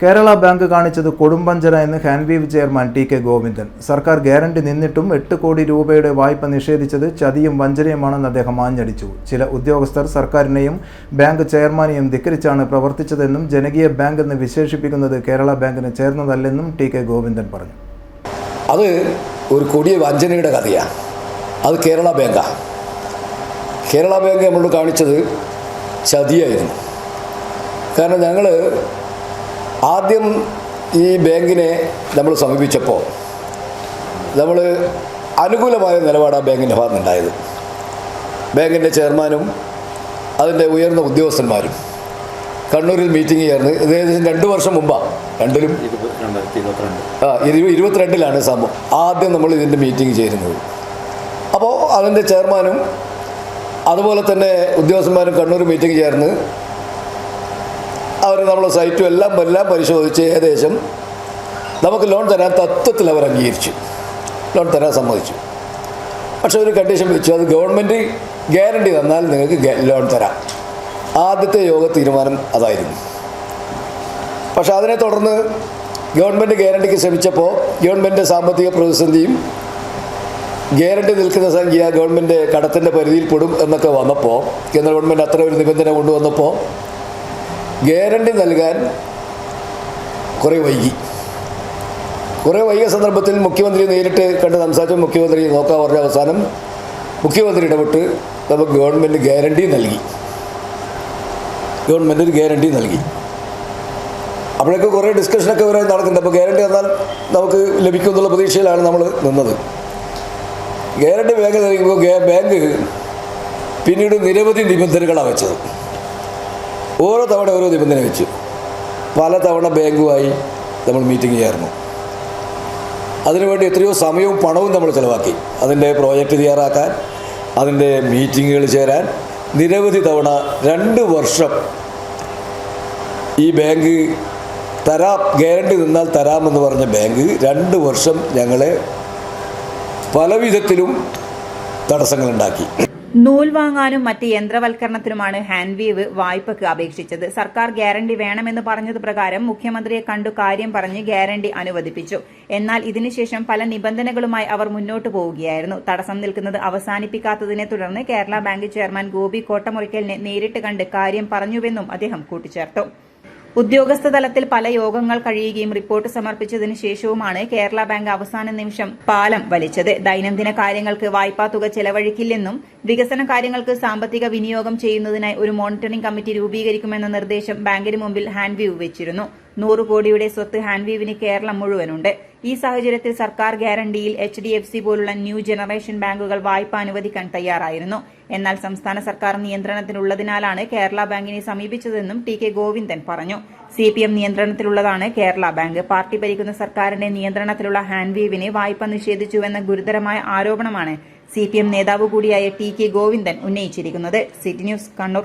Kerala bank കാണിച്ചത് കൊടുമ്പഞ്ചന എന്ന് Hanveev chairman TK. Govindan. സർക്കാർ ഗ്യാരണ്ടി നിന്നിട്ടും 8 കോടി രൂപയുടെ വായ്പ നിഷേധിച്ചത് ചതിയും വഞ്ചനയുമാണെന്ന് അദ്ദേഹം ആഞ്ഞടിച്ചു. ചില ഉദ്യോഗസ്ഥർ സർക്കാരിനെയും ബാങ്ക് ചെയർമാനെയും ധിക്കരിച്ചാണ് പ്രവർത്തിച്ചതെന്നും ജനകീയ ബാങ്ക് എന്ന് വിശേഷിപ്പിക്കുന്നത് കേരള ബാങ്കിന് ചേർന്നതല്ലെന്നും ടി.കെ. ഗോവിന്ദൻ പറഞ്ഞു. അത് ഒരു കൊടിയ വഞ്ചനയുടെ കഥയാണ്. അത് കേരള ബാങ്കാണ്. കേരള ബാങ്ക് നമ്മളോട് കാണിച്ചത് ചതിയായിരുന്നു. കാരണം ഞങ്ങൾ ആദ്യം ഈ ബാങ്കിനെ നമ്മൾ സമീപിച്ചപ്പോൾ നമ്മൾ അനുകൂലമായ നിലപാടാണ് ബാങ്കിൻ്റെ ഭാഗത്തുനിന്നുണ്ടായത്. ബാങ്കിൻ്റെ ചെയർമാനും അതിൻ്റെ ഉയർന്ന ഉദ്യോഗസ്ഥന്മാരും കണ്ണൂരിൽ മീറ്റിംഗ് ചേർന്ന് ഏകദേശം 2 വർഷം മുമ്പാണ്. 2022 സംഭവം ആദ്യം നമ്മൾ ഇതിൻ്റെ മീറ്റിംഗ് ചേരുന്നത്. അപ്പോൾ അതിൻ്റെ ചെയർമാനും അതുപോലെ തന്നെ ഉദ്യോഗസ്ഥന്മാരും കണ്ണൂർ മീറ്റിംഗ് ചേർന്ന് അവർ നമ്മളെ സൈറ്റും എല്ലാം പരിശോധിച്ച് ഏകദേശം നമുക്ക് ലോൺ തരാൻ തത്വത്തിൽ അവർ അംഗീകരിച്ചു, ലോൺ തരാൻ സമ്മതിച്ചു. പക്ഷെ ഒരു കണ്ടീഷൻ വെച്ചു, അത് ഗവൺമെൻറ് ഗ്യാരണ്ടി തന്നാൽ നിങ്ങൾക്ക് ലോൺ തരാം. ആദ്യത്തെ യോഗ തീരുമാനം അതായിരുന്നു. പക്ഷെ അതിനെ തുടർന്ന് ഗവൺമെൻറ് ഗ്യാരണ്ടിക്ക് ശ്രമിച്ചപ്പോൾ ഗവൺമെൻറ് സാമ്പത്തിക പ്രതിസന്ധിയും ഗ്യാരണ്ടി നിൽക്കുന്ന സംഖ്യ ഗവൺമെൻറ് കടത്തിൻ്റെ പരിധിയിൽ പെടും എന്നൊക്കെ വന്നപ്പോൾ കേന്ദ്ര ഗവൺമെൻറ് അത്ര ഒരു നിബന്ധന കൊണ്ടുവന്നപ്പോൾ ഗ്യാരണ്ടി നൽകാൻ കുറേ വൈകിയ സന്ദർഭത്തിൽ മുഖ്യമന്ത്രി നേരിട്ട് കണ്ട് സംസാരിച്ച മുഖ്യമന്ത്രി നോക്കാൻ പറഞ്ഞ അവസാനം മുഖ്യമന്ത്രി ഇടപെട്ട് നമുക്ക് ഗവൺമെൻറ് ഗ്യാരണ്ടി നൽകി. അപ്പോഴൊക്കെ കുറേ ഡിസ്കഷനൊക്കെ വരെ നടക്കുന്നുണ്ട്. അപ്പോൾ ഗ്യാരണ്ടി തന്നാൽ നമുക്ക് ലഭിക്കുമെന്നുള്ള പ്രതീക്ഷയിലാണ് നമ്മൾ നിന്നത്. ഗ്യാരണ്ടി ബാങ്ക് നൽകുമ്പോൾ ബാങ്ക് പിന്നീട് നിരവധി നിബന്ധനകളാണ് വെച്ചത്. ഓരോ തവണ ഓരോ നിബന്ധന വെച്ചു. പലതവണ ബാങ്കുമായി നമ്മൾ മീറ്റിംഗ് ചേർന്നു. അതിനുവേണ്ടി എത്രയോ സമയവും പണവും നമ്മൾ ചിലവാക്കി. അതിൻ്റെ പ്രോജക്റ്റ് തയ്യാറാക്കാൻ, അതിൻ്റെ മീറ്റിങ്ങുകൾ ചേരാൻ നിരവധി തവണ 2 വർഷം ഈ ബാങ്ക് ഗ്യാരണ്ടി നിന്നാൽ തരാമെന്ന് പറഞ്ഞ ബാങ്ക് 2 വർഷം ഞങ്ങളെ പലവിധത്തിലും തടസ്സങ്ങളുണ്ടാക്കി. നൂൽ വാങ്ങാനും മറ്റ് യന്ത്രവൽക്കരണത്തിനുമാണ് ഹാൻവീവ് വായ്പയ്ക്ക് അപേക്ഷിച്ചത്. സർക്കാർ ഗ്യാരണ്ടി വേണമെന്ന് പറഞ്ഞത് പ്രകാരം മുഖ്യമന്ത്രിയെ കണ്ടു കാര്യം പറഞ്ഞ് ഗ്യാരണ്ടി അനുവദിപ്പിച്ചു. എന്നാൽ ഇതിനുശേഷം പല നിബന്ധനകളുമായി അവർ മുന്നോട്ടു പോവുകയായിരുന്നു. തടസ്സം നിൽക്കുന്നത് അവസാനിപ്പിക്കാത്തതിനെ തുടർന്ന് കേരള ബാങ്ക് ചെയർമാൻ ഗോപി കോട്ടമുറിക്കലിനെ നേരിട്ട് കണ്ട് കാര്യം പറഞ്ഞുവെന്നും അദ്ദേഹം കൂട്ടിച്ചേർത്തു. ഉദ്യോഗസ്ഥ തലത്തിൽ പല യോഗങ്ങൾ കഴിയുകയും റിപ്പോർട്ട് സമർപ്പിച്ചതിനു ശേഷവുമാണ് കേരള ബാങ്ക് അവസാന നിമിഷം പാലം വലിച്ചത്. ദൈനംദിന കാര്യങ്ങൾക്ക് വായ്പാ തുക ചെലവഴിക്കില്ലെന്നും വികസന കാര്യങ്ങൾക്ക് സാമ്പത്തിക വിനിയോഗം ചെയ്യുന്നതിനായി ഒരു മോണിറ്ററിംഗ് കമ്മിറ്റി രൂപീകരിക്കുമെന്ന നിർദ്ദേശം ബാങ്കിന് മുമ്പിൽ ഹാൻവീവ് വെച്ചിരുന്നു. 100 കോടിയുടെ സ്വത്ത് ഹാൻവീവിന് കേരളം മുഴുവനുണ്ട്. ഈ സാഹചര്യത്തിൽ സർക്കാർ ഗ്യാരണ്ടിയിൽ HDFC പോലുള്ള ന്യൂ ജനറേഷൻ ബാങ്കുകൾ വായ്പ അനുവദിക്കാൻ തയ്യാറായിരുന്നു. എന്നാൽ സംസ്ഥാന സർക്കാർ നിയന്ത്രണത്തിലുള്ളതിനാലാണ് കേരള ബാങ്കിനെ സമീപിച്ചതെന്നും ടി.കെ. ഗോവിന്ദൻ പറഞ്ഞു. CPM നിയന്ത്രണത്തിലുള്ളതാണ് കേരള ബാങ്ക്. പാർട്ടി ഭരിക്കുന്ന സർക്കാരിന്റെ നിയന്ത്രണത്തിലുള്ള ഹാൻവീവിന് വായ്പ നിഷേധിച്ചുവെന്ന ഗുരുതരമായ ആരോപണമാണ് CPM നേതാവ് കൂടിയായ ടി.കെ. ഗോവിന്ദൻ ഉന്നയിച്ചിരിക്കുന്നത്. City news, Kannur.